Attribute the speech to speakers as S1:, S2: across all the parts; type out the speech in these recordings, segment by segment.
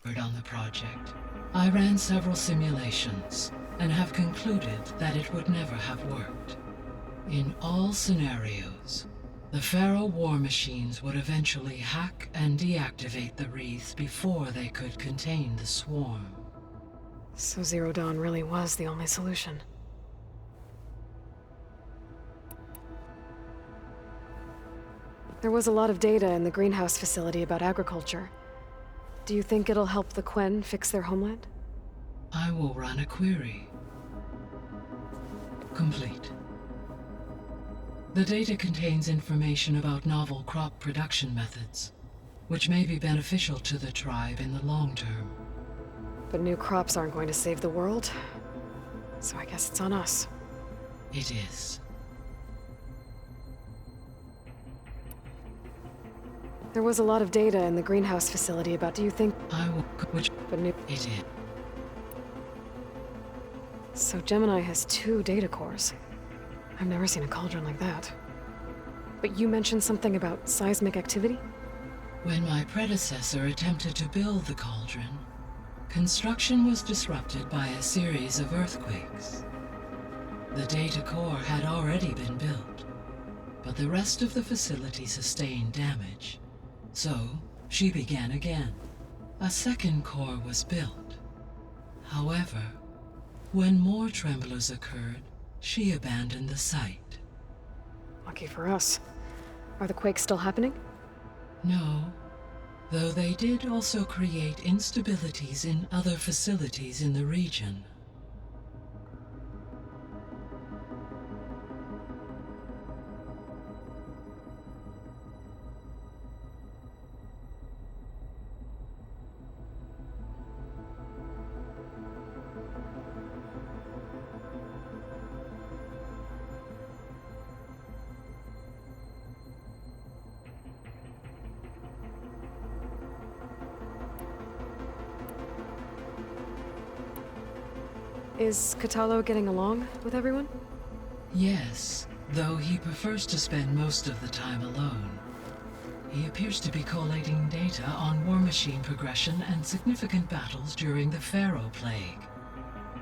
S1: on the project. I ran several simulations and have concluded that it would never have worked. In all scenarios, the Pharaoh war machines would eventually hack and deactivate the wreaths before they could contain the swarm.
S2: So Zero Dawn really was the only solution. There was a lot of data in the greenhouse facility about agriculture. Do you think it'll help the Quen fix their homeland?
S1: I will run a query. Complete. The data contains information about novel crop production methods, which may be beneficial to the tribe in the long term.
S2: But new crops aren't going to save the world, so I guess it's on us.
S1: It is.
S2: There was a lot of data in the greenhouse facility about, do you think...
S1: I will... which...
S2: But new...
S1: It is.
S2: So Gemini has 2 data cores. I've never seen a cauldron like that. But you mentioned something about seismic activity?
S1: When my predecessor attempted to build the cauldron, construction was disrupted by a series of earthquakes. The data core had already been built, but the rest of the facility sustained damage. So, she began again. A second core was built. However, when more tremblers occurred, she abandoned the site.
S2: Lucky for us. Are the quakes still happening?
S1: No, though they did also create instabilities in other facilities in the region.
S2: Is Kotallo getting along with everyone?
S1: Yes, though he prefers to spend most of the time alone. He appears to be collating data on war machine progression and significant battles during the Pharaoh Plague,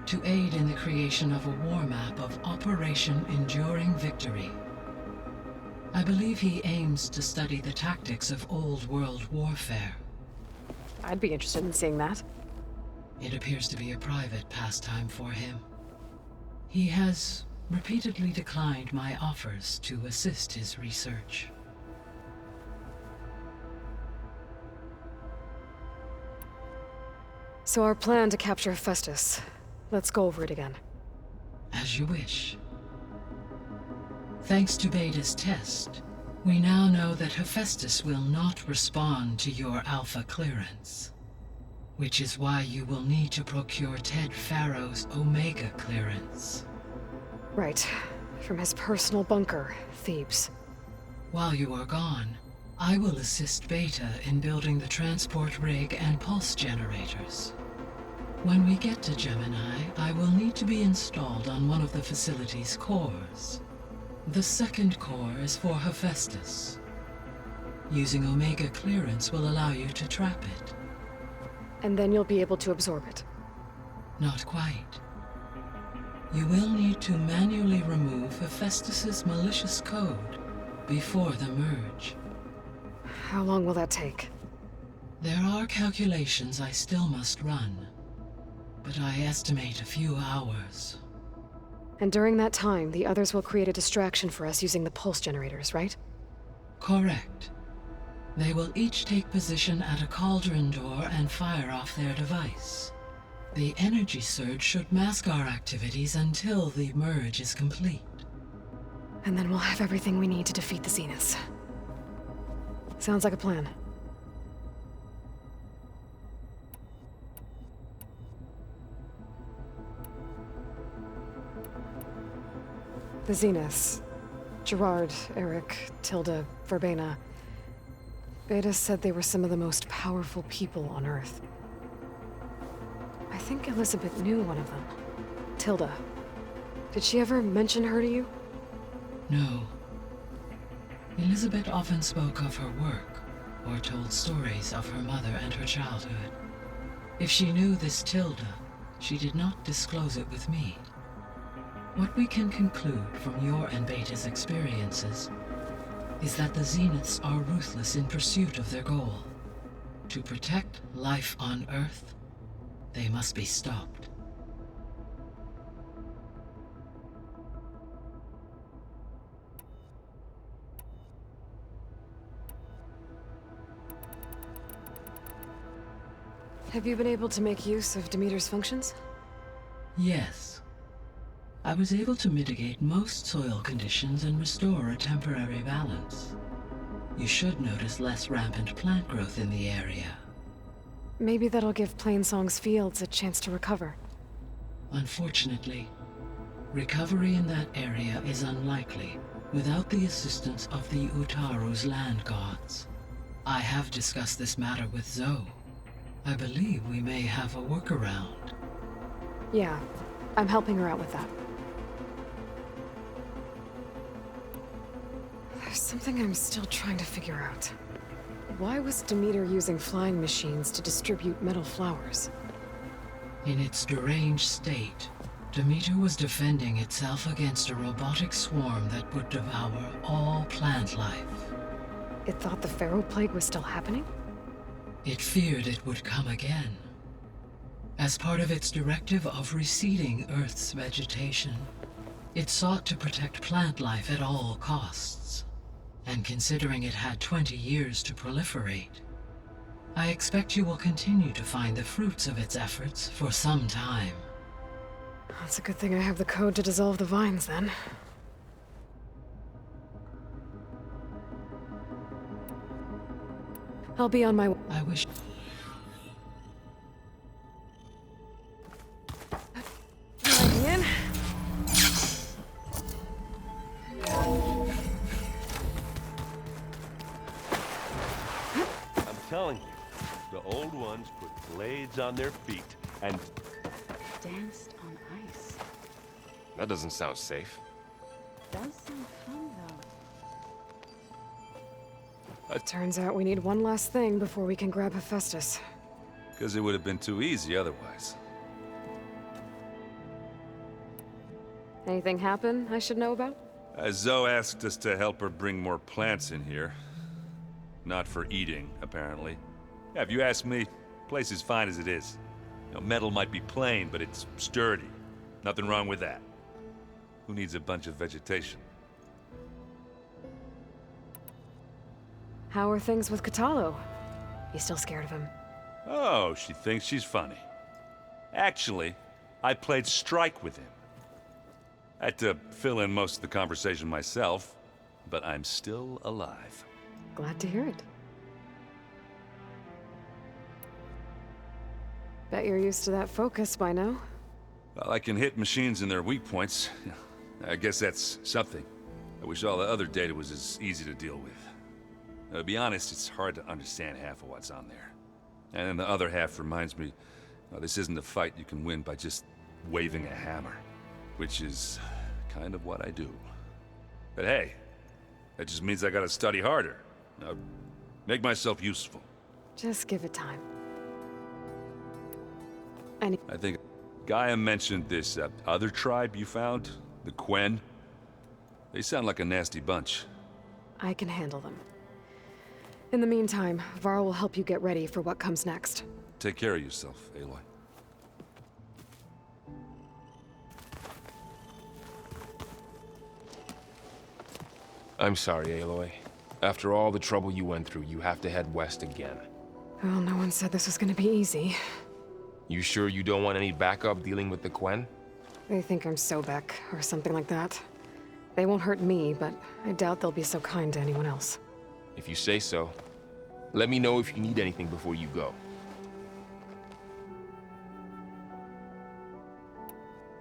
S1: to aid in the creation of a war map of Operation Enduring Victory. I believe he aims to study the tactics of Old World warfare.
S2: I'd be interested in seeing that.
S1: It appears to be a private pastime for him. He has repeatedly declined my offers to assist his research.
S2: So our plan to capture Hephaestus. Let's go over it again.
S1: As you wish. Thanks to Beta's test, we now know that Hephaestus will not respond to your Alpha clearance. Which is why you will need to procure Ted Pharaoh's Omega clearance.
S2: Right. From his personal bunker, Thebes.
S1: While you are gone, I will assist Beta in building the transport rig and pulse generators. When we get to Gemini, I will need to be installed on one of the facility's cores. The second core is for Hephaestus. Using Omega clearance will allow you to trap it.
S2: And then you'll be able to absorb it.
S1: Not quite. You will need to manually remove Hephaestus's malicious code before the merge.
S2: How long will that take?
S1: There are calculations I still must run, but I estimate a few hours.
S2: And during that time, the others will create a distraction for us using the pulse generators, right?
S1: Correct. They will each take position at a cauldron door and fire off their device. The energy surge should mask our activities until the merge is complete.
S2: And then we'll have everything we need to defeat the Zeniths. Sounds like a plan. The Zeniths. Gerard, Eric, Tilda, Verbena. Beta said they were some of the most powerful people on Earth. I think Elizabeth knew one of them. Tilda. Did she ever mention her to you?
S1: No. Elizabeth often spoke of her work, or told stories of her mother and her childhood. If she knew this Tilda, she did not disclose it with me. What we can conclude from your and Beta's experiences is that the Zeniths are ruthless in pursuit of their goal. To protect life on Earth, they must be stopped.
S2: Have you been able to make use of Demeter's functions?
S1: Yes. I was able to mitigate most soil conditions and restore a temporary balance. You should notice less rampant plant growth in the area.
S2: Maybe that'll give Plainsong's fields a chance to recover.
S1: Unfortunately, recovery in that area is unlikely without the assistance of the Utaru's land gods. I have discussed this matter with Zoe. I believe we may have a workaround.
S2: Yeah, I'm helping her out with that. There's something I'm still trying to figure out. Why was Demeter using flying machines to distribute metal flowers?
S1: In its deranged state, Demeter was defending itself against a robotic swarm that would devour all plant life.
S2: It thought the Pharaoh Plague was still happening?
S1: It feared it would come again. As part of its directive of reseeding Earth's vegetation, it sought to protect plant life at all costs. And considering it had 20 years to proliferate, I expect you will continue to find the fruits of its efforts for some time.
S2: That's a good thing I have the code to dissolve the vines, then. I'll be on my...
S1: I wish...
S2: Going in.
S3: I'm telling you, the old ones put blades on their feet and...
S4: Danced on ice.
S5: That doesn't sound safe.
S4: Does sound fun, though.
S2: Turns out we need one last thing before we can grab Hephaestus.
S6: Because it would have been too easy otherwise.
S2: Anything happen I should know about?
S6: Zoe asked us to help her bring more plants in here. Not for eating, apparently. Yeah, if you ask me, the place is fine as it is. You know, metal might be plain, but it's sturdy. Nothing wrong with that. Who needs a bunch of vegetation?
S2: How are things with Kotallo? You still scared of him?
S6: Oh, she thinks she's funny. Actually, I played strike with him. I had to fill in most of the conversation myself, but I'm still alive.
S2: Glad to hear it. Bet you're used to that focus by now.
S6: Well, I can hit machines in their weak points. I guess that's something. I wish all the other data was as easy to deal with. To be honest, it's hard to understand half of what's on there. And then the other half reminds me, this isn't a fight you can win by just waving a hammer. Which is kind of what I do. But hey, that just means I gotta study harder. Make myself useful.
S2: Just give it time.
S6: I think Gaia mentioned this other tribe you found, the Quen. They sound like a nasty bunch.
S2: I can handle them. In the meantime, Varl will help you get ready for what comes next.
S6: Take care of yourself, Aloy.
S5: I'm sorry, Aloy. After all the trouble you went through, you have to head west again.
S2: Well, no one said this was gonna be easy.
S5: You sure you don't want any backup dealing with the Quen?
S2: They think I'm Sobek, or something like that. They won't hurt me, but I doubt they'll be so kind to anyone else.
S5: If you say so. Let me know if you need anything before you go.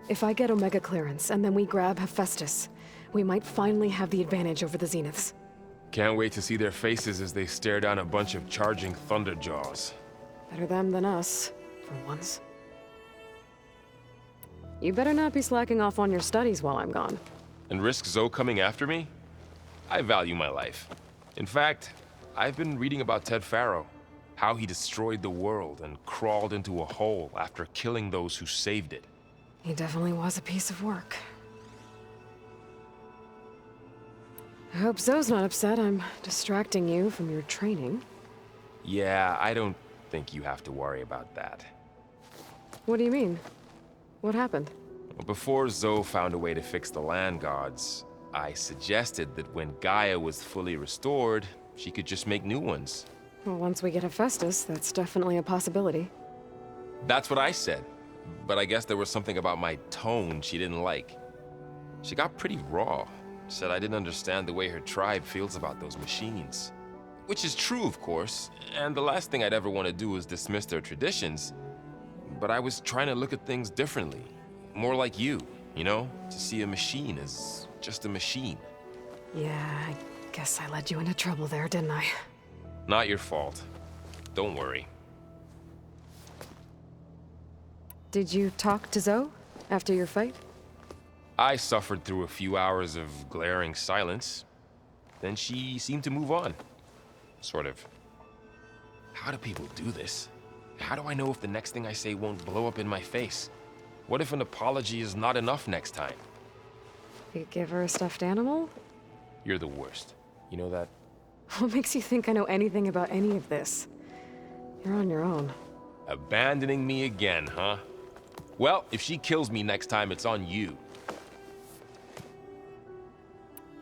S2: If I get Omega clearance, and then we grab Hephaestus, we might finally have the advantage over the Zeniths.
S5: Can't wait to see their faces as they stare down a bunch of charging Thunderjaws.
S2: Better them than us, for once. You better not be slacking off on your studies while I'm gone.
S5: And risk Zoe coming after me? I value my life. In fact, I've been reading about Ted Faro. How he destroyed the world and crawled into a hole after killing those who saved it.
S2: He definitely was a piece of work. I hope Zoe's not upset I'm distracting you from your training.
S5: Yeah, I don't think you have to worry about that.
S2: What do you mean? What happened?
S5: Before Zoe found a way to fix the land gods, I suggested that when Gaia was fully restored, she could just make new ones.
S2: Well, once we get Hephaestus, that's definitely a possibility.
S5: That's what I said, but I guess there was something about my tone she didn't like. She got pretty raw, said I didn't understand the way her tribe feels about those machines. Which is true, of course, and the last thing I'd ever want to do is dismiss their traditions. But I was trying to look at things differently. More like you know? To see a machine as just a machine.
S2: Yeah, I guess I led you into trouble there, didn't I?
S5: Not your fault. Don't worry.
S2: Did you talk to Zoe after your fight?
S5: I suffered through a few hours of glaring silence. Then she seemed to move on. Sort of. How do people do this? How do I know if the next thing I say won't blow up in my face? What if an apology is not enough next time?
S2: You give her a stuffed animal?
S5: You're the worst. You know that?
S2: What makes you think I know anything about any of this? You're on your own.
S5: Abandoning me again, huh? Well, if she kills me next time, it's on you.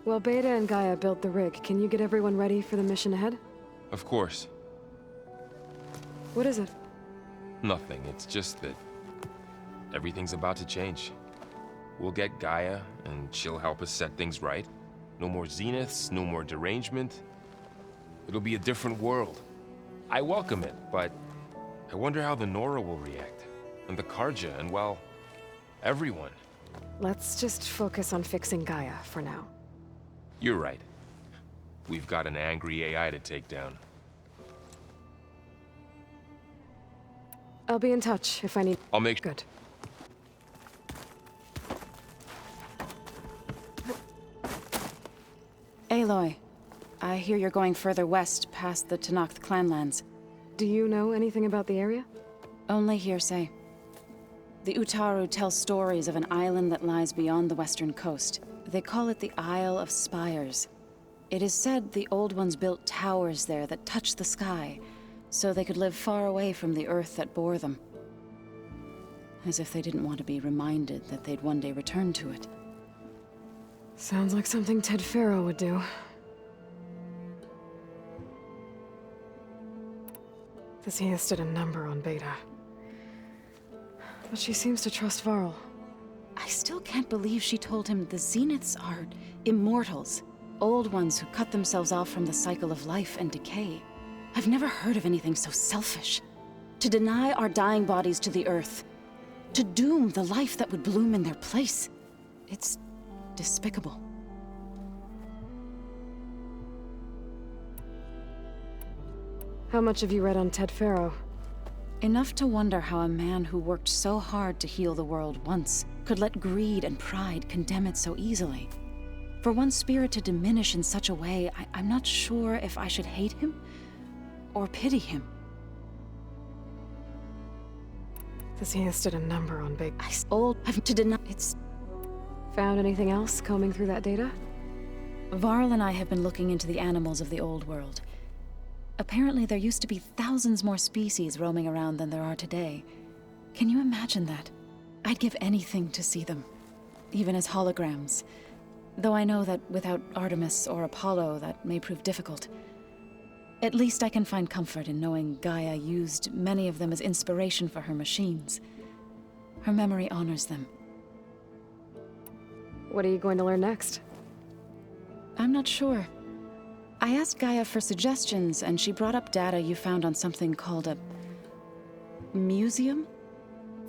S2: Well, Beta and Gaia built the rig. Can you get everyone ready for the mission ahead?
S5: Of course.
S2: What is it?
S5: Nothing. It's just that everything's about to change. We'll get Gaia, and she'll help us set things right. No more zeniths, no more derangement. It'll be a different world. I welcome it, but I wonder how the Nora will react. And the Karja, and well, everyone.
S2: Let's just focus on fixing Gaia for now.
S5: You're right. We've got an angry AI to take down.
S2: I'll be in touch if I need...
S5: I'll make...
S2: Good.
S4: Aloy, I hear you're going further west past the Tenakth clanlands.
S2: Do you know anything about the area?
S4: Only hearsay. The Utaru tell stories of an island that lies beyond the western coast. They call it the Isle of Spires. It is said the Old Ones built towers there that touch the sky, so they could live far away from the earth that bore them. As if they didn't want to be reminded that they'd one day return to it.
S2: Sounds like something Ted Faro would do. The Zenith did a number on Beta. But she seems to trust Varl.
S4: I still can't believe she told him the Zeniths are immortals. Old Ones who cut themselves off from the cycle of life and decay. I've never heard of anything so selfish. To deny our dying bodies to the earth. To doom the life that would bloom in their place. It's despicable.
S2: How much have you read on Ted Faro?
S4: Enough to wonder how a man who worked so hard to heal the world once could let greed and pride condemn it so easily. For one's spirit to diminish in such a way, I'm not sure if I should hate him or pity him.
S2: The Zenith did a number on Big.
S4: I've to deny it's.
S2: Found anything else combing through that data?
S4: Varl and I have been looking into the animals of the old world. Apparently there used to be thousands more species roaming around than there are today. Can you imagine that? I'd give anything to see them, even as holograms. Though I know that without Artemis or Apollo, that may prove difficult. At least I can find comfort in knowing Gaia used many of them as inspiration for her machines. Her memory honors them.
S2: What are you going to learn next?
S4: I'm not sure. I asked Gaia for suggestions, and she brought up data you found on something called a museum?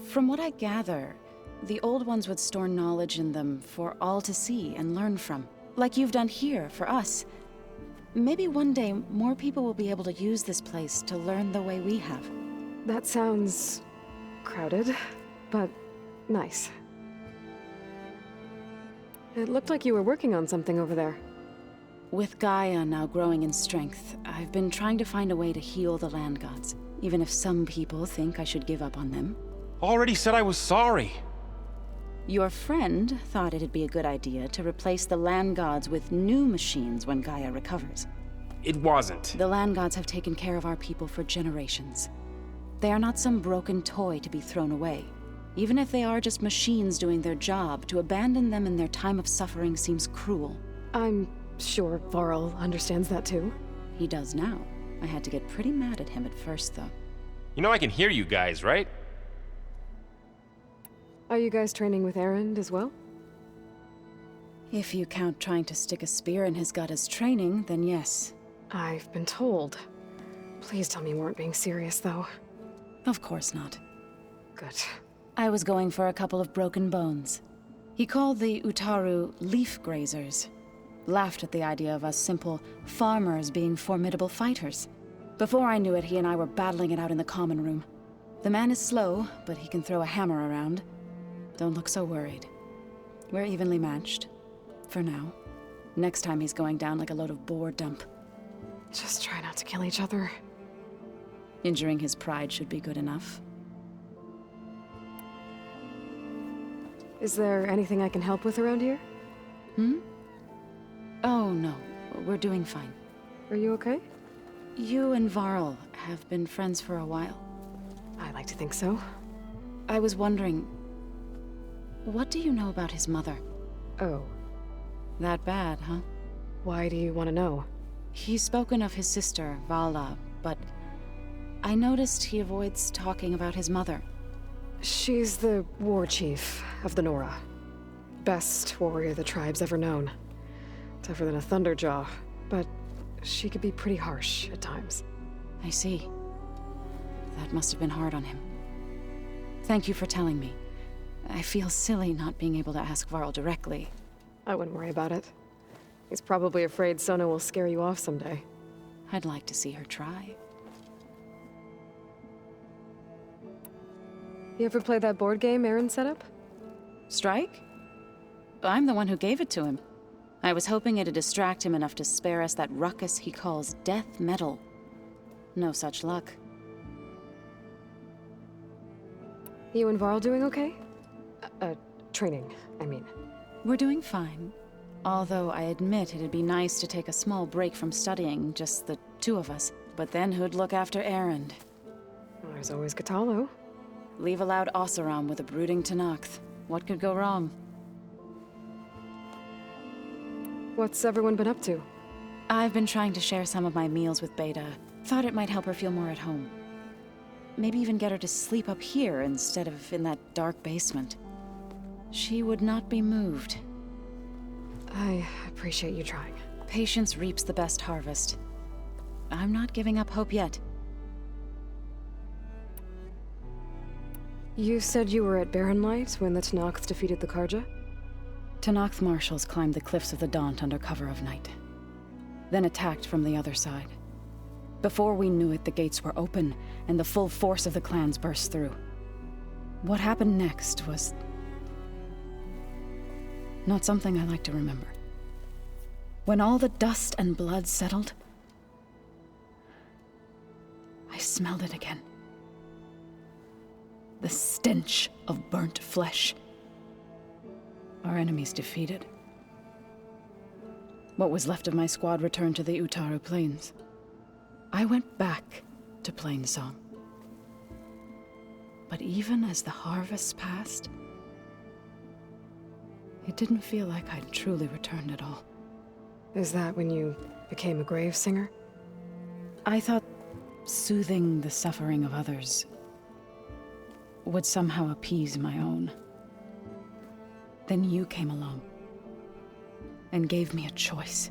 S4: From what I gather, the Old Ones would store knowledge in them for all to see and learn from. Like you've done here, for us. Maybe one day, more people will be able to use this place to learn the way we have.
S2: That sounds... crowded, but nice. It looked like you were working on something over there.
S4: With Gaia now growing in strength, I've been trying to find a way to heal the land gods, even if some people think I should give up on them.
S5: Already said I was sorry.
S4: Your friend thought it'd be a good idea to replace the land gods with new machines when Gaia recovers.
S5: It wasn't.
S4: The land gods have taken care of our people for generations. They are not some broken toy to be thrown away. Even if they are just machines doing their job, to abandon them in their time of suffering seems cruel.
S2: I'm sure Varl understands that too.
S4: He does now. I had to get pretty mad at him at first, though.
S5: You know I can hear you guys, right?
S2: Are you guys training with Erend as well?
S4: If you count trying to stick a spear in his gut as training, then yes.
S2: I've been told. Please tell me you weren't being serious, though.
S4: Of course not.
S2: Good.
S4: I was going for a couple of broken bones. He called the Utaru leaf grazers. Laughed at the idea of us simple farmers being formidable fighters. Before I knew it, he and I were battling it out in the common room. The man is slow, but he can throw a hammer around. Don't look so worried. We're evenly matched. For now. Next time he's going down like a load of boar dump.
S2: Just try not to kill each other.
S4: Injuring his pride should be good enough.
S2: Is there anything I can help with around here?
S4: Oh, no. We're doing fine.
S2: Are you okay?
S4: You and Varl have been friends for a while.
S2: I like to think so.
S4: I was wondering, what do you know about his mother?
S2: Oh,
S4: That bad, huh?
S2: why do you want to know?
S4: He's spoken of his sister, Vala, but I noticed he avoids talking about his mother.
S2: She's the war chief of the Nora. Best warrior the tribe's ever known. Tougher than a Thunderjaw, but she could be pretty harsh at times.
S4: I see. That must have been hard on him. Thank you for telling me. I feel silly not being able to ask Varl directly.
S2: I wouldn't worry about it. He's probably afraid Sona will scare you off someday.
S4: I'd like to see her try.
S2: You ever play that board game Aaron set up?
S4: Strike? I'm the one who gave it to him. I was hoping it'd distract him enough to spare us that ruckus he calls death metal. No such luck.
S2: You and Varl doing okay? Training, I mean.
S4: We're doing fine. Although I admit it'd be nice to take a small break from studying, just the two of us. But then who'd look after Erend?
S2: Well, there's always Katalo.
S4: Leave a loud Oseram with a brooding Tenakth. What could go wrong?
S2: What's everyone been up to?
S4: I've been trying to share some of my meals with Beta. Thought it might help her feel more at home. Maybe even get her to sleep up here instead of in that dark basement. She would not be moved.
S2: I appreciate you trying.
S4: Patience reaps the best harvest. I'm not giving up hope yet.
S2: You said you were at Barren Light when the Tenakth defeated the Karja?
S4: Tenakth marshals climbed the cliffs of the Daunt under cover of night. Then attacked from the other side. Before we knew it, the gates were open, and the full force of the clans burst through. What happened next was not something I like to remember. When all the dust and blood settled, I smelled it again. The stench of burnt flesh. Our enemies defeated. What was left of my squad returned to the Utaru Plains. I went back to Plainsong. But even as the harvests passed, it didn't feel like I'd truly returned at all.
S2: Is that when you became a grave singer?
S4: I thought soothing the suffering of others would somehow appease my own. Then you came along and gave me a choice.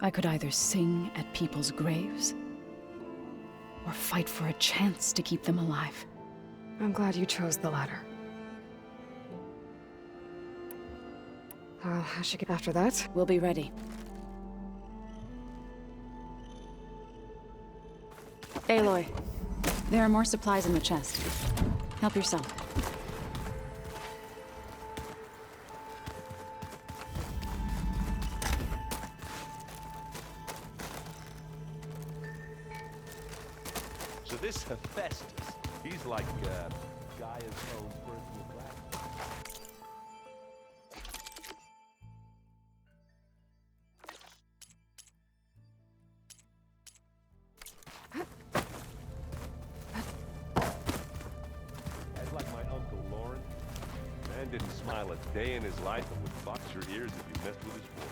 S4: I could either sing at people's graves or fight for a chance to keep them alive.
S2: I'm glad you chose the latter. I should get after that.
S4: We'll be ready. Aloy, there are more supplies in the chest. Help yourself.
S3: Hephaestus. He's like, Gaia's own personal black. That's like my Uncle Lauren. Man didn't smile a day in his life and would box your ears if you messed with his forge.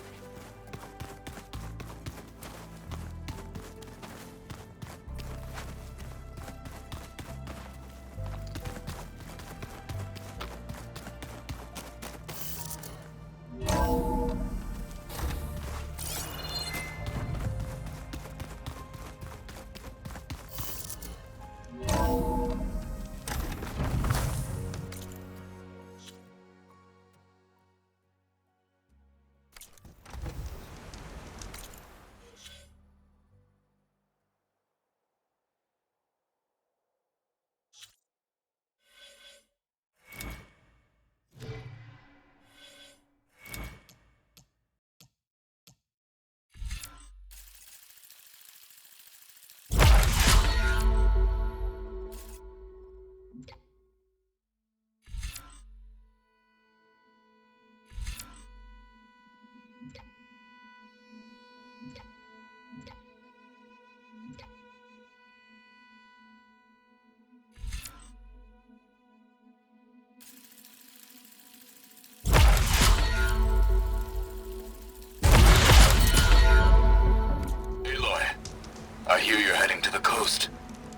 S7: I hear you're heading to the coast.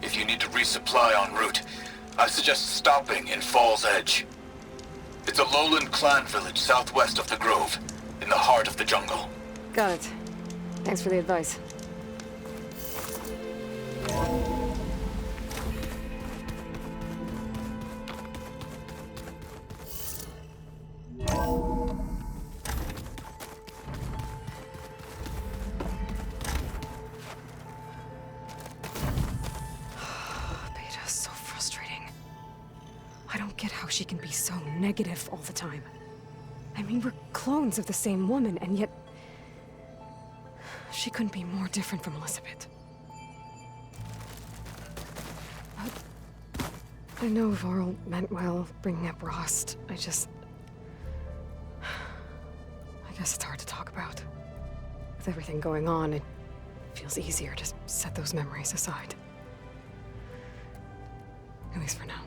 S7: If you need to resupply en route, I suggest stopping in Fall's Edge. It's a lowland clan village southwest of the Grove, in the heart of the jungle.
S2: Got it. Thanks for the advice. Beta's so frustrating. I don't get how she can be so negative all the time. I mean, we're clones of the same woman, and yet... she couldn't be more different from Elizabeth. I know Varl meant well, bringing up Rost. I guess it's hard to talk about. With everything going on, it feels easier to set those memories aside. At least for now.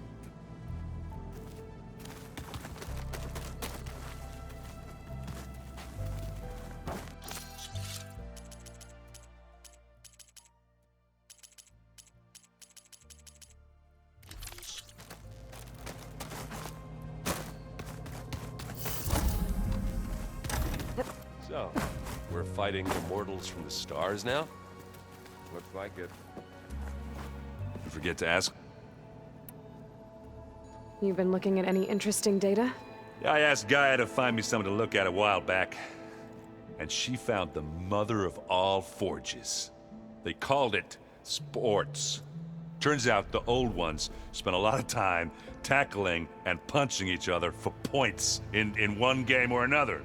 S3: So, we're fighting immortals from the stars now?
S5: Looks like it.
S6: You forget to ask.
S2: You've been looking at any interesting data?
S6: Yeah, I asked Gaia to find me something to look at a while back. And she found the mother of all forges. They called it sports. Turns out the old ones spent a lot of time tackling and punching each other for points in one game or another.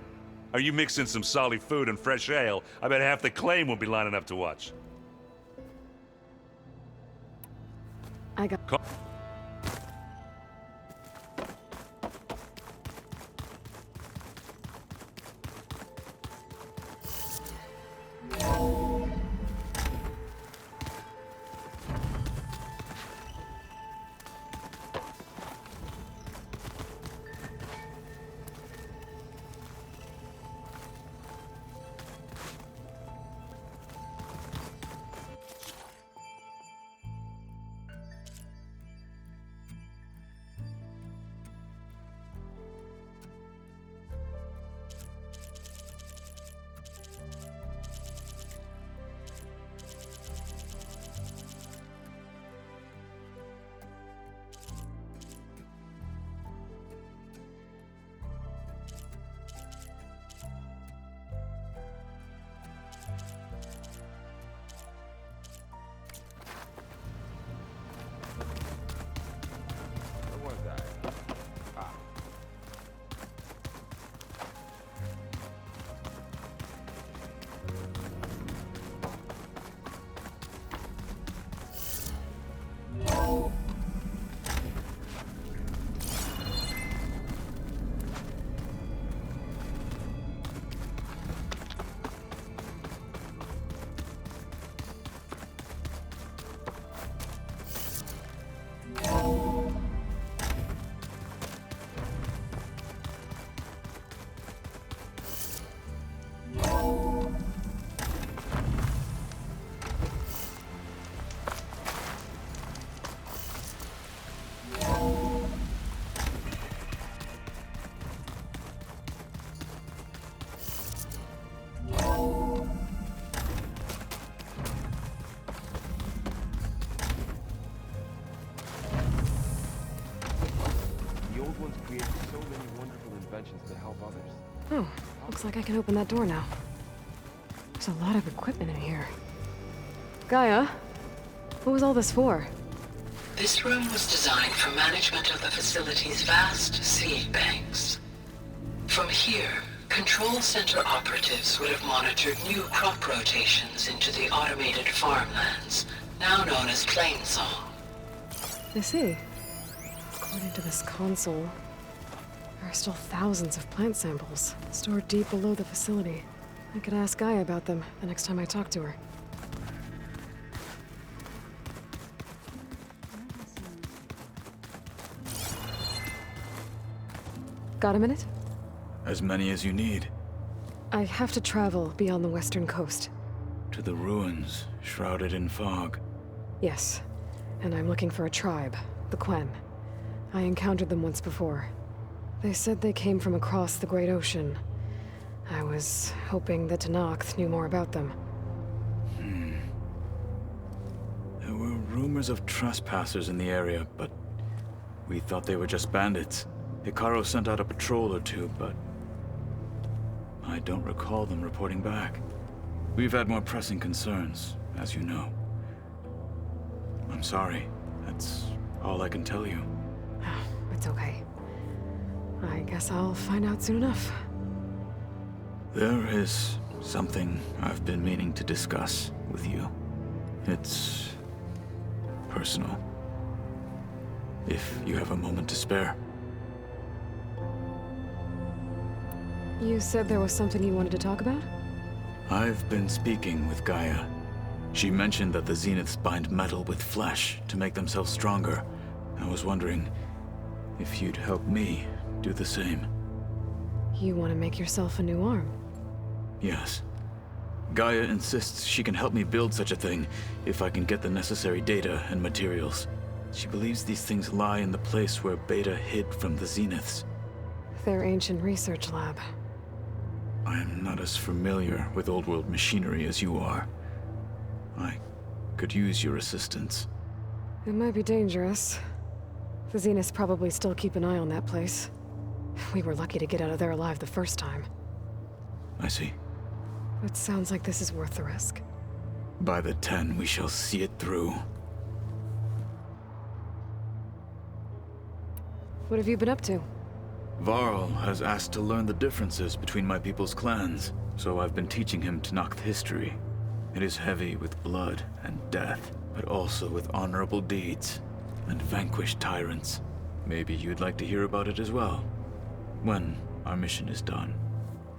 S6: Are you mixing some solid food and fresh ale? I bet half the claim will be lining up to watch.
S2: I got...
S6: Call
S3: ones create so many wonderful inventions to help others.
S2: Oh, looks like I can open that door now. There's a lot of equipment in here. Gaia, what was all this for?
S1: This room was designed for management of the facility's vast seed banks. From here, Control Center operatives would have monitored new crop rotations into the automated farmlands, now known as Plainsong.
S2: I see. According to this console, there are still thousands of plant samples stored deep below the facility. I could ask Gaia about them the next time I talk to her. Got a minute?
S8: As many as you need.
S2: I have to travel beyond the western coast.
S8: To the ruins, shrouded in fog.
S2: Yes, and I'm looking for a tribe, the Quen. I encountered them once before. They said they came from across the Great Ocean. I was hoping that Tenakth knew more about them.
S8: There were rumors of trespassers in the area, but we thought they were just bandits. Hekarro sent out a patrol or two, but I don't recall them reporting back. We've had more pressing concerns, as you know. I'm sorry. That's all I can tell you.
S2: It's okay. I guess I'll find out soon enough.
S8: There is something I've been meaning to discuss with you. It's personal. If you have a moment to spare.
S2: You said there was something you wanted to talk about?
S8: I've been speaking with Gaia. She mentioned that the Zeniths bind metal with flesh to make themselves stronger. I was wondering if you'd help me do the same.
S2: You want to make yourself a new arm?
S8: Yes. Gaia insists she can help me build such a thing if I can get the necessary data and materials. She believes these things lie in the place where Beta hid from the Zeniths.
S2: Their ancient research lab.
S8: I am not as familiar with old world machinery as you are. I could use your assistance.
S2: It might be dangerous. The Zeniths probably still keep an eye on that place. We were lucky to get out of there alive the first time.
S8: I see.
S2: It sounds like this is worth the risk.
S8: By the 10, we shall see it through.
S2: What have you been up to?
S8: Varl has asked to learn the differences between my people's clans, so I've been teaching him Tenakth history. It is heavy with blood and death, but also with honorable deeds and vanquished tyrants. Maybe you'd like to hear about it as well, when our mission is done.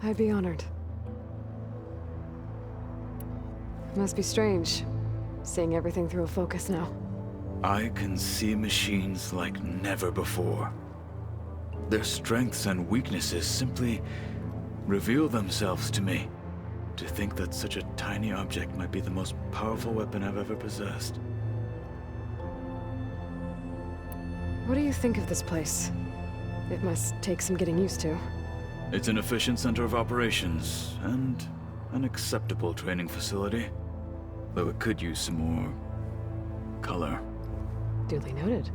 S2: I'd be honored. It must be strange, seeing everything through a focus now.
S8: I can see machines like never before. Their strengths and weaknesses simply reveal themselves to me. To think that such a tiny object might be the most powerful weapon I've ever possessed.
S2: What do you think of this place? It must take some getting used to.
S8: It's an efficient center of operations, and an acceptable training facility. Though it could use some more color.
S2: Duly noted.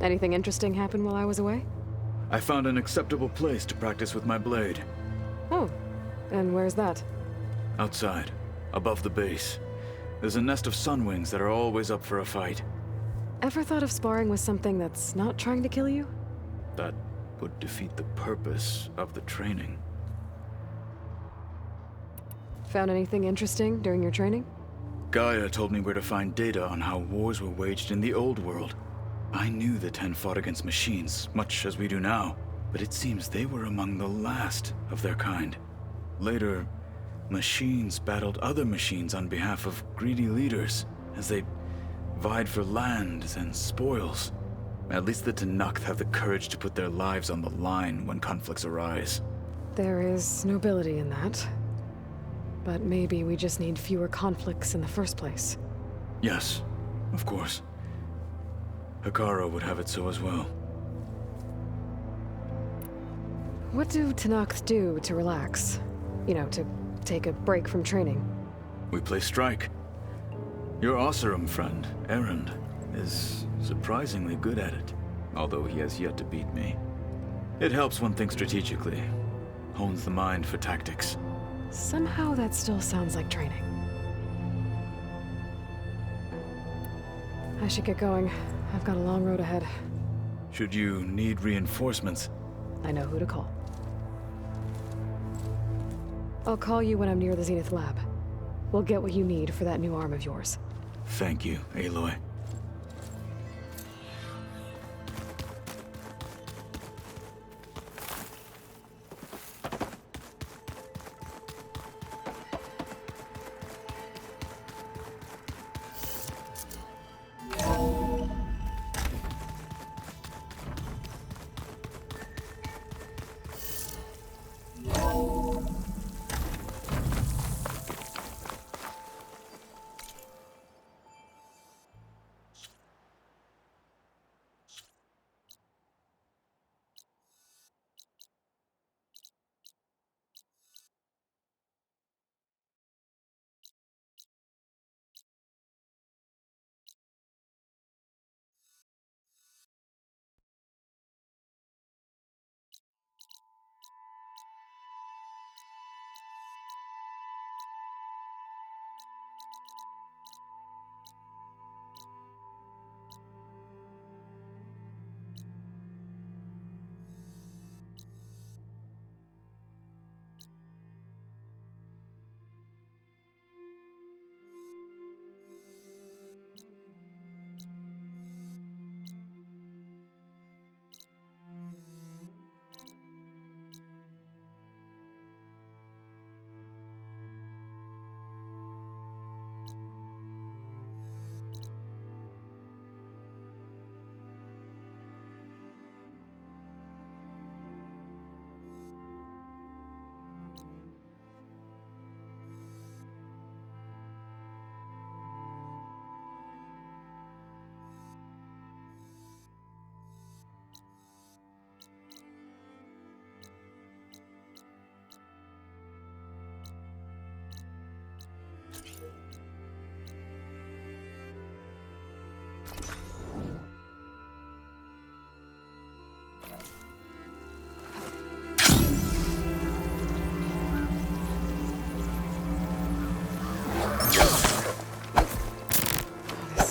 S2: Anything interesting happen while I was away?
S8: I found an acceptable place to practice with my blade.
S2: Oh, and where's that?
S8: Outside, above the base. There's a nest of sunwings that are always up for a fight.
S2: Ever thought of sparring with something that's not trying to kill you?
S8: That would defeat the purpose of the training.
S2: Found anything interesting during your training?
S8: Gaia told me where to find data on how wars were waged in the old world. I knew the Ten fought against machines, much as we do now, but it seems they were among the last of their kind. Later, machines battled other machines on behalf of greedy leaders, as they vied for lands and spoils. At least the Tenakth have the courage to put their lives on the line when conflicts arise.
S2: There is nobility in that. But maybe we just need fewer conflicts in the first place.
S8: Yes, of course. Hekarro would have it so as well.
S2: What do Tenakth do to relax? You know, to take a break from training?
S8: We play strike. Your Oseram friend, Erend, is surprisingly good at it. although he has yet to beat me. It helps one think strategically, hones the mind for tactics.
S2: Somehow that still sounds like training. I should get going. I've got a long road ahead.
S8: Should you need reinforcements,
S2: I know who to call. I'll call you when I'm near the Zenith lab. We'll get what you need for that new arm of yours.
S8: thank you, Aloy.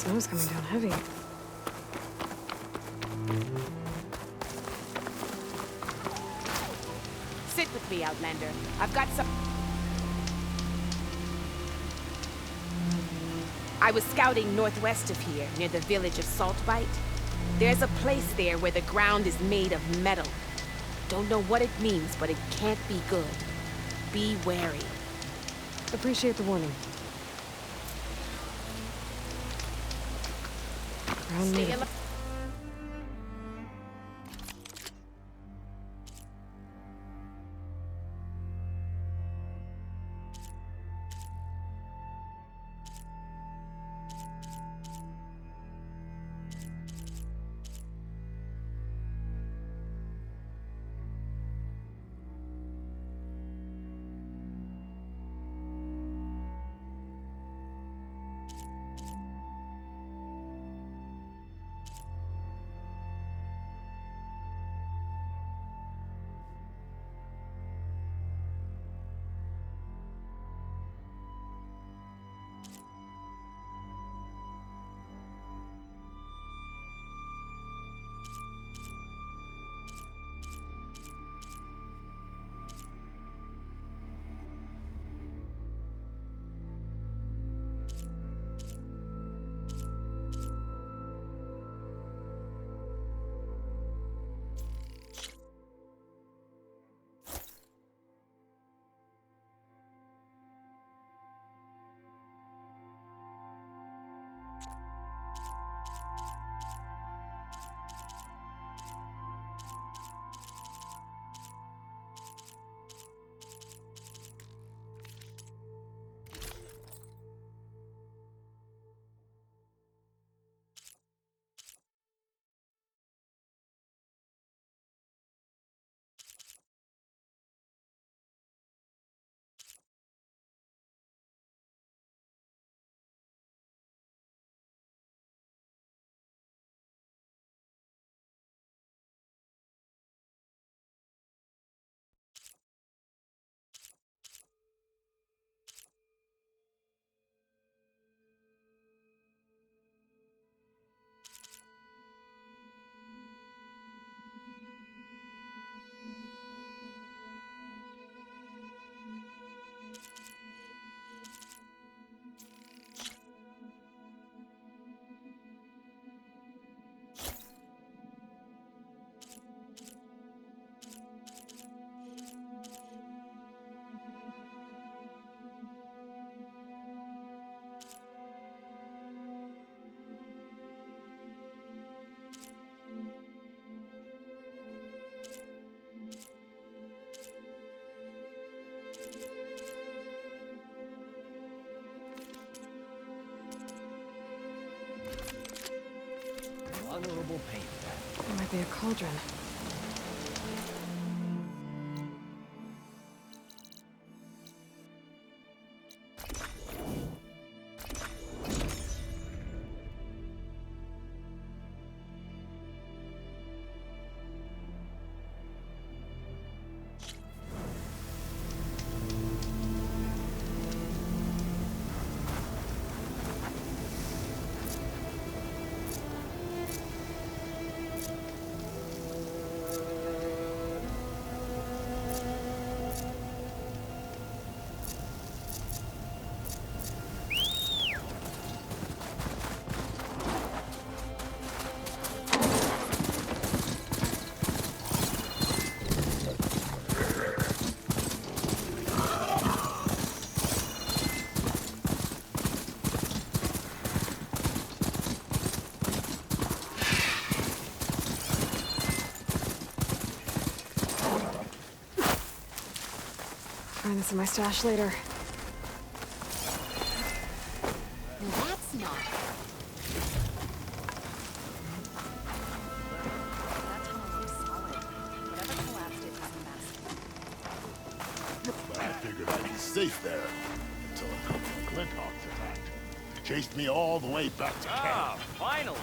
S2: Snow's coming down heavy.
S9: Sit with me, Outlander. I've got some... I was scouting northwest of here, near the village of Saltbite. There's a place there where the ground is made of metal. Don't know what it means, but it can't be good. Be wary.
S2: Appreciate the warning. Ground
S9: Stay
S2: made of-
S9: alive.
S10: tolerable pain.
S2: There might be a cauldron. Find this in my stash later.
S11: That's not. That tunnel looks solid. Whatever collapsed it doesn't mask.
S12: But I figured I'd be safe there until a couple of Glinthawks attacked. Chased me all the way back to camp.
S10: Ah, finally!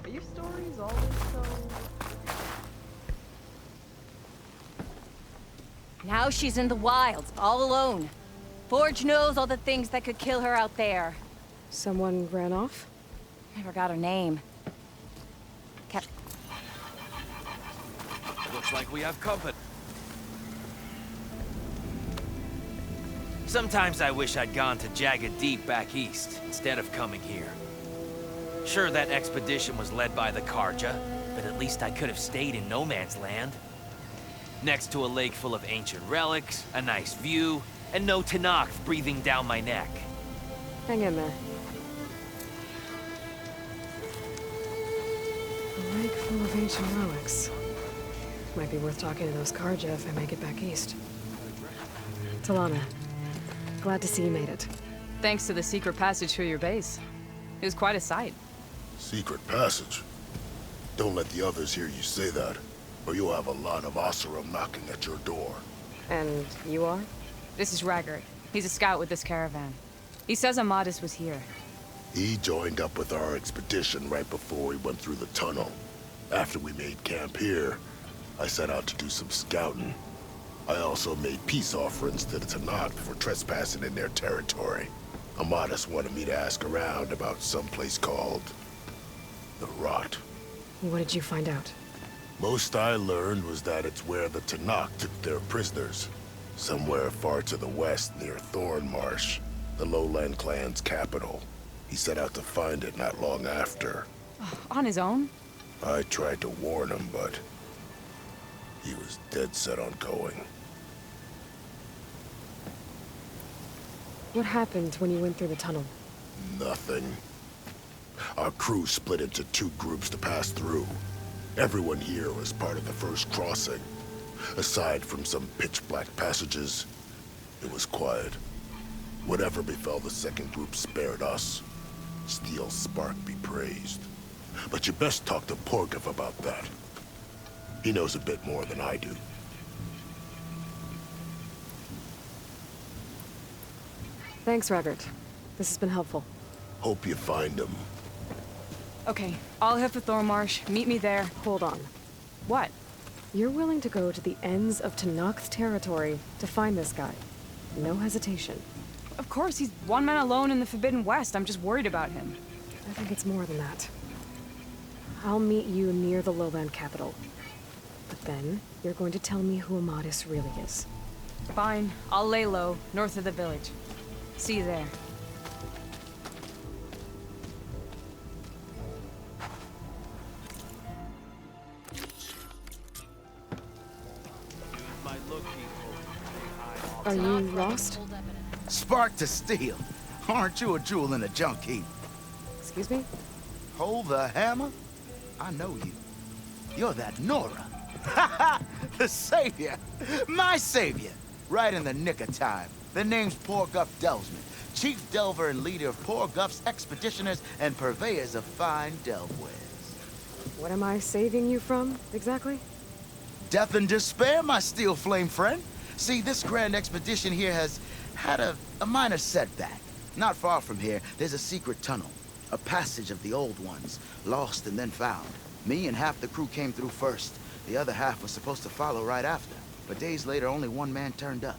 S13: Are your stories always so...
S11: Now she's in the wilds, all alone. Forge knows all the things that could kill her out there.
S2: Someone ran off?
S11: I forgot her name.
S10: Looks like we have company. Sometimes I wish I'd gone to Jagged Deep back east, instead of coming here. Sure, that expedition was led by the Carja, but at least I could have stayed in no man's land. Next to a lake full of ancient relics, a nice view, and no Tenakth breathing down my neck.
S2: Hang in there. A lake full of ancient relics. Might be worth talking to those Carja if I make it back east. Talana, glad to see you made it.
S13: Thanks to the secret passage through your base. It was quite a sight.
S12: Secret passage? Don't let the others hear you say that, or you'll have a lot of Oseram knocking at your door.
S2: And you are?
S13: This is Raggart. He's a scout with this caravan. He says Amadis was here.
S12: He joined up with our expedition right before we went through the tunnel. After we made camp here, I set out to do some scouting. I also made peace offerings to the Tenakth for trespassing in their territory. Amadis wanted me to ask around about some place called the Rot.
S2: What did you find out?
S12: Most I learned was that it's where the Tenakth took their prisoners. Somewhere far to the west near Thornmarsh, the Lowland clan's capital. He set out to find it not long after.
S13: On his own?
S12: I tried to warn him, but he was dead set on going.
S2: What happened when you went through the tunnel?
S12: Nothing. Our crew split into two groups to pass through. Everyone here was part of the first crossing. Aside from some pitch-black passages, it was quiet. Whatever befell the second group spared us. Steel Spark be praised. But you best talk to Porgov about that. He knows a bit more than I do.
S2: Thanks, Raggart. This has been helpful.
S12: Hope you find him.
S13: Okay, I'll head for Thornmarsh. Meet me there.
S2: Hold on.
S13: What?
S2: You're willing to go to the ends of Tenakth territory to find this guy. No hesitation.
S13: Of course, he's one man alone in the Forbidden West. I'm just worried about him.
S2: I think it's more than that. I'll meet you near the lowland capital. But then, you're going to tell me who Amadis really is.
S13: Fine. I'll lay low, north of the village. See you there.
S2: Are you lost?
S14: Spark to steel. Aren't you a jewel in a junk heap?
S2: Excuse me?
S14: Hold the hammer? I know you. You're that Nora. Ha ha! The savior! My savior! Right in the nick of time. The name's Porguff Delvesman, chief delver and leader of Porguff's expeditioners and purveyors of fine delve wares.
S2: What am I saving you from, exactly?
S14: Death and despair, my steel flame friend. See, this grand expedition here has had a minor setback. Not far from here, there's a secret tunnel. A passage of the old ones, lost and then found. Me and half the crew came through first. The other half was supposed to follow right after. But days later, only one man turned up.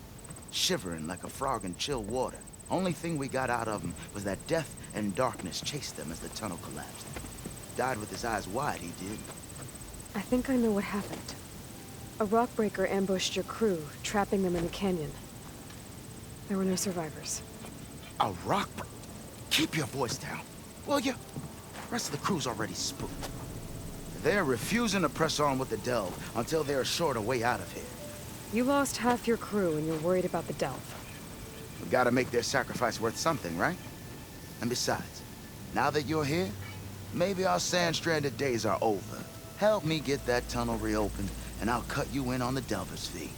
S14: Shivering like a frog in chill water. Only thing we got out of him was that death and darkness chased them as the tunnel collapsed. Died with his eyes wide, he did.
S2: I think I know what happened. A rockbreaker ambushed your crew, trapping them in the canyon. There were no survivors.
S14: A rockbreaker? Keep your voice down, will you? The rest of the crew's already spooked. They're refusing to press on with the delve until they're assured a way out of here.
S2: You lost half your crew and you're worried about the delve.
S14: We gotta make their sacrifice worth something, right? And besides, now that you're here, maybe our sand-stranded days are over. Help me get that tunnel reopened, and I'll cut you in on the delver's fee.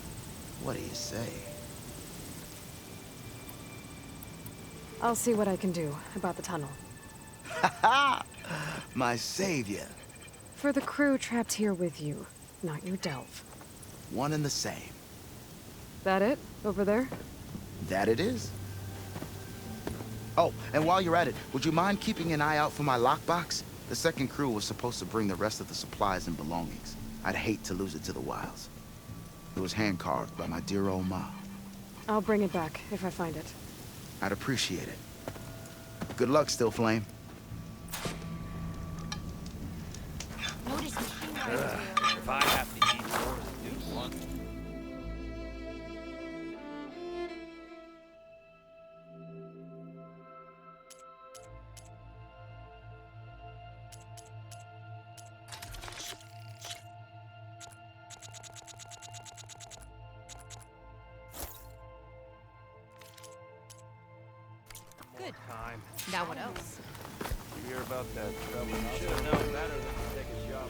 S14: What do you say?
S2: I'll see what I can do about the tunnel.
S14: Ha ha! My savior.
S2: For the crew trapped here with you, not your delve.
S14: One and the same.
S2: That it? Over there?
S14: That it is. Oh, and while you're at it, would you mind keeping an eye out for my lockbox? The second crew was supposed to bring the rest of the supplies and belongings. I'd hate to lose it to the wilds. It was hand-carved by my dear old ma.
S2: I'll bring it back if I find it.
S14: I'd appreciate it. Good luck, Still Flame.
S10: If I have to eat yours, do one.
S11: Good.
S10: Time.
S11: Now what else?
S3: You hear about that trouble?
S10: You should have known better than to take a job.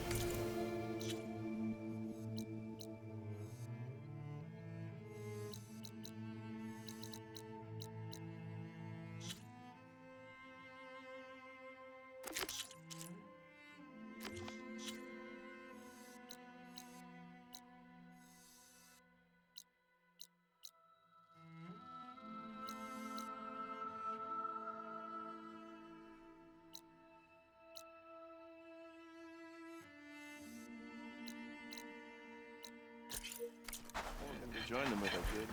S3: Join them if I could.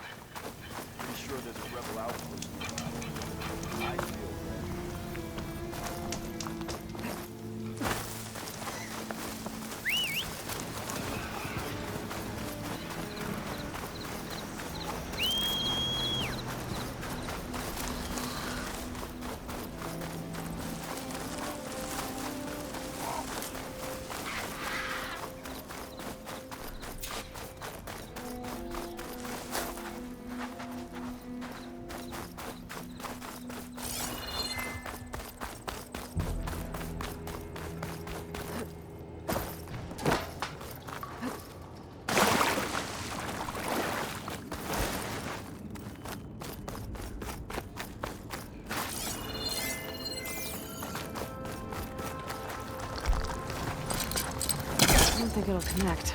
S3: Pretty sure there's a rebel outpost nearby. I feel
S2: it'll connect.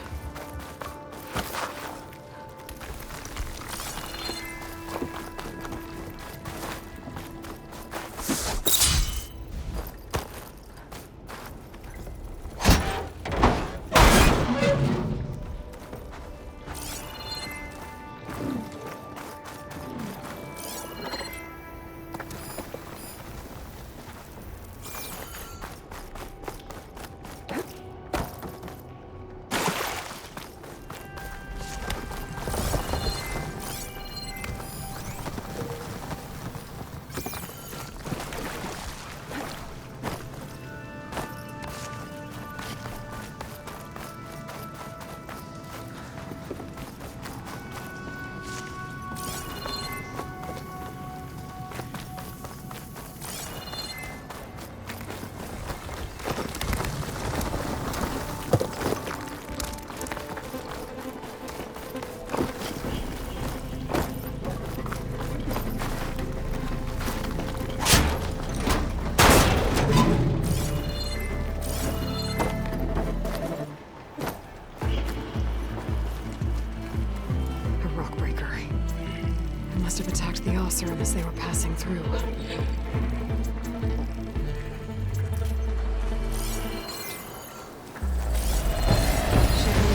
S2: Must have attacked the Oseram as they were passing through.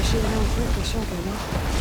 S2: Should have quickly, shouldn't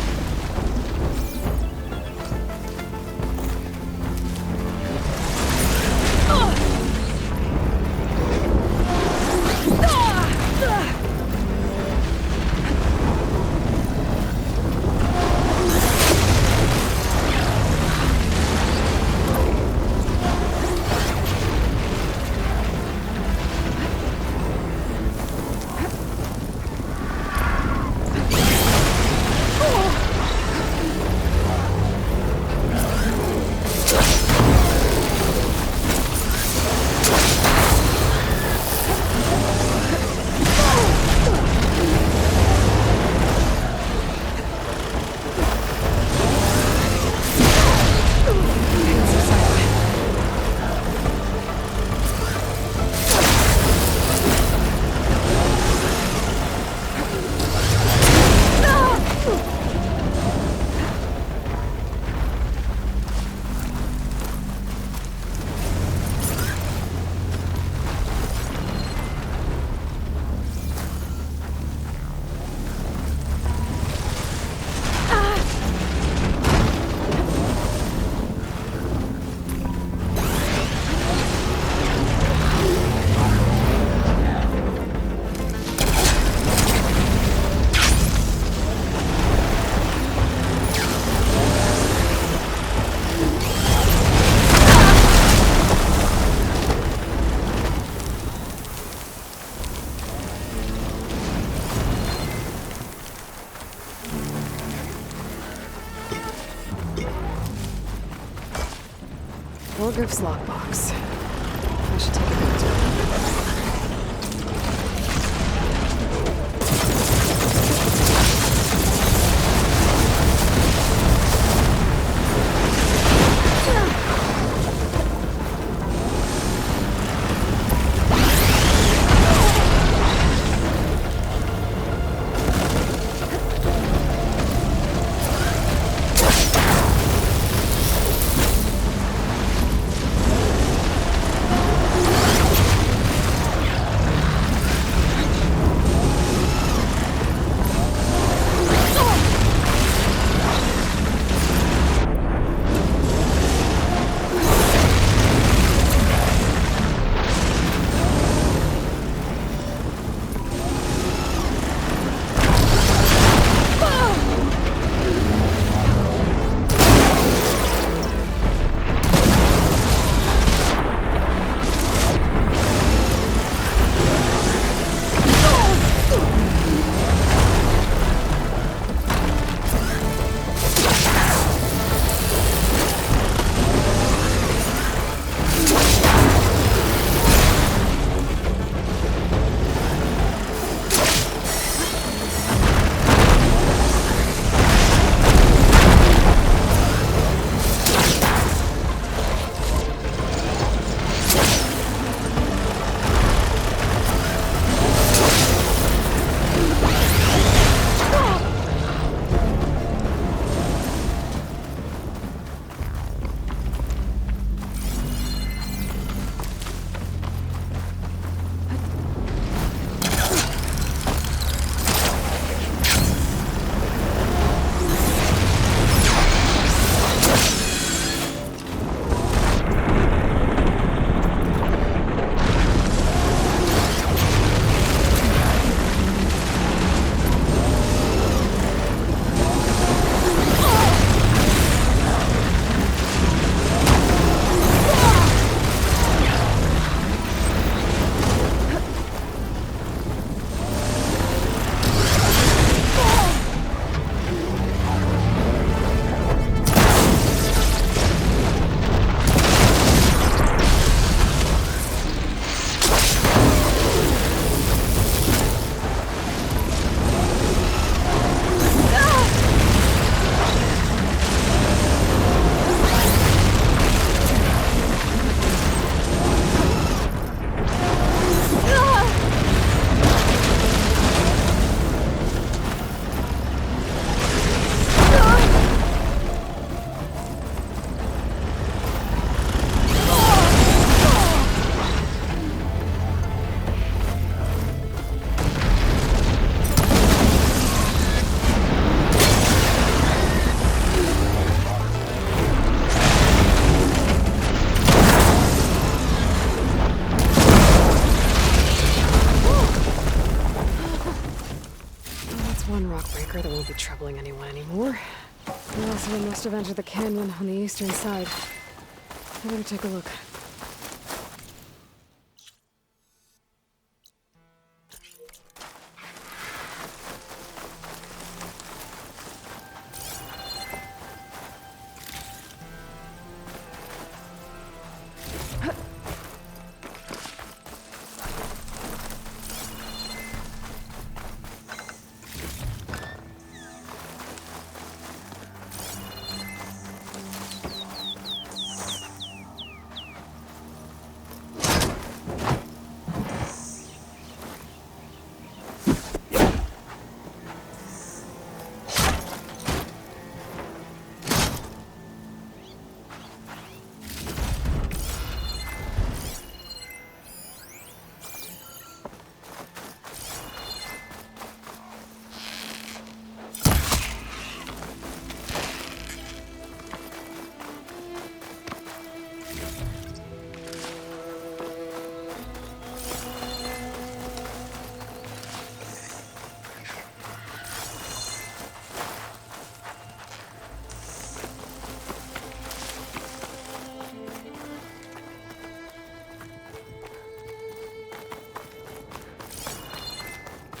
S2: Volgriff's lockbox. I should take a look at it. rockbreaker that won't be troubling anyone anymore. The also must have entered the canyon on the eastern side. I better take a look.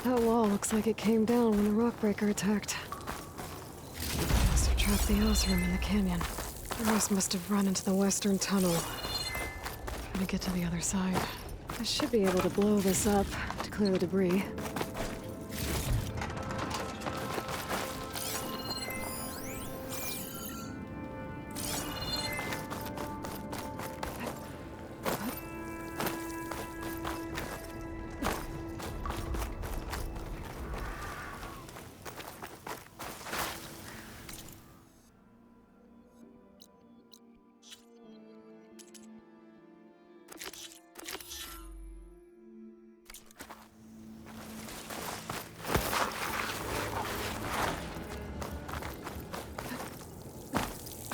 S2: That wall looks like it came down when the rockbreaker attacked. Must have trapped the Osram in the canyon. The rest must have run into the western tunnel. Trying to get to the other side. I should be able to blow this up to clear the debris.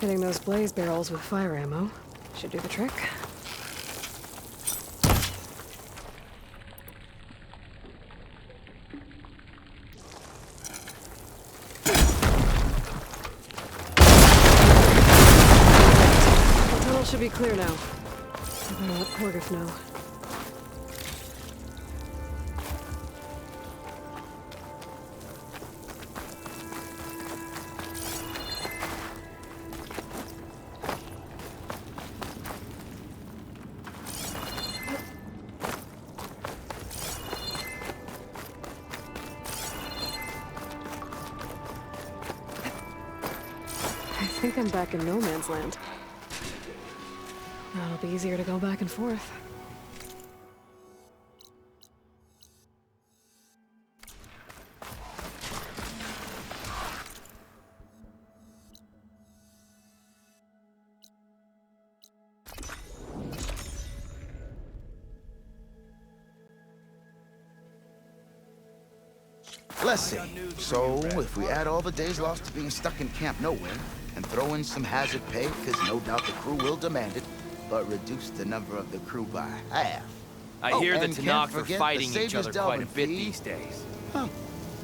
S2: Hitting those blaze barrels with fire ammo should do the trick. The tunnel should be clear now. I'm gonna let Korgif know. I think I'm back in no man's land. Now it'll be easier to go back and forth.
S14: Let's see. So, if we add all the days lost to being stuck in Camp Nowhere, and throw in some hazard pay, because no doubt the crew will demand it, but reduce the number of the crew by half.
S10: I hear the
S14: and can't
S10: Tenakth are
S14: forget
S10: fighting
S14: the
S10: each other
S14: Saber's
S10: quite a
S14: delving
S10: bit
S14: fee.
S10: these days.
S14: Huh.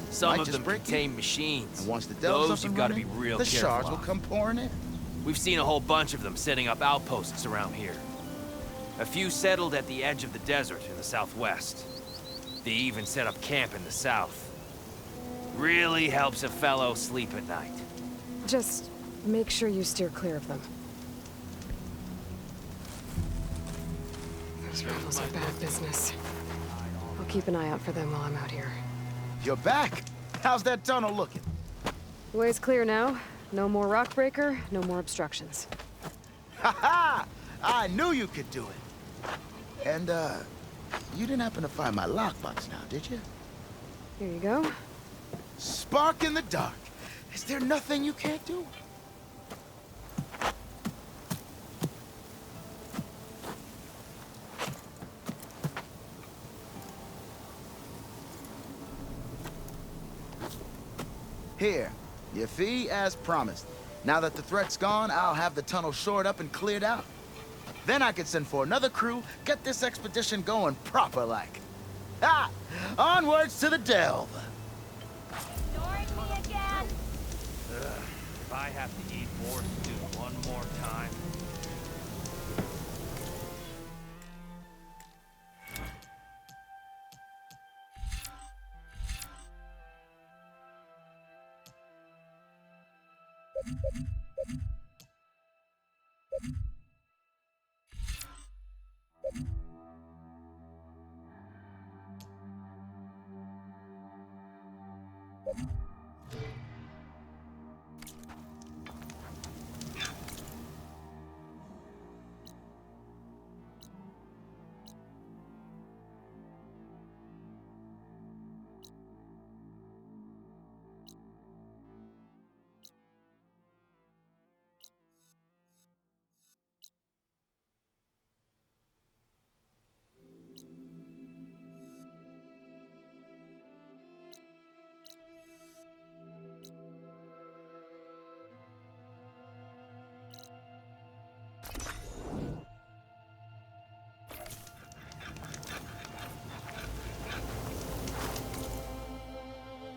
S10: Some
S14: Might
S10: of
S14: just
S10: them
S14: break
S10: contain machines.
S14: And once the delve's
S10: Those
S14: up
S10: you've
S14: and
S10: got to be
S14: running,
S10: real
S14: the
S10: careful
S14: shards will
S10: of.
S14: come pouring in.
S10: We've seen a whole bunch of them setting up outposts around here. A few settled at the edge of the desert in the southwest. They even set up camp in the south. Really helps a fellow sleep at night.
S2: Just make sure you steer clear of them. Those rebels are bad business. I'll keep an eye out for them while I'm out here.
S14: You're back? How's that tunnel looking?
S2: The way's clear now. No more rockbreaker, no more obstructions.
S14: Ha ha! I knew you could do it. And, you didn't happen to find my lockbox now, did you?
S2: Here you go.
S14: Spark in the dark. Is there nothing you can't do? Here, your fee as promised. Now that the threat's gone, I'll have the tunnel shored up and cleared out. Then I can send for another crew, get this expedition going proper-like. Ah! Onwards to the delve!
S9: Storing
S10: have to eat more stew one more time.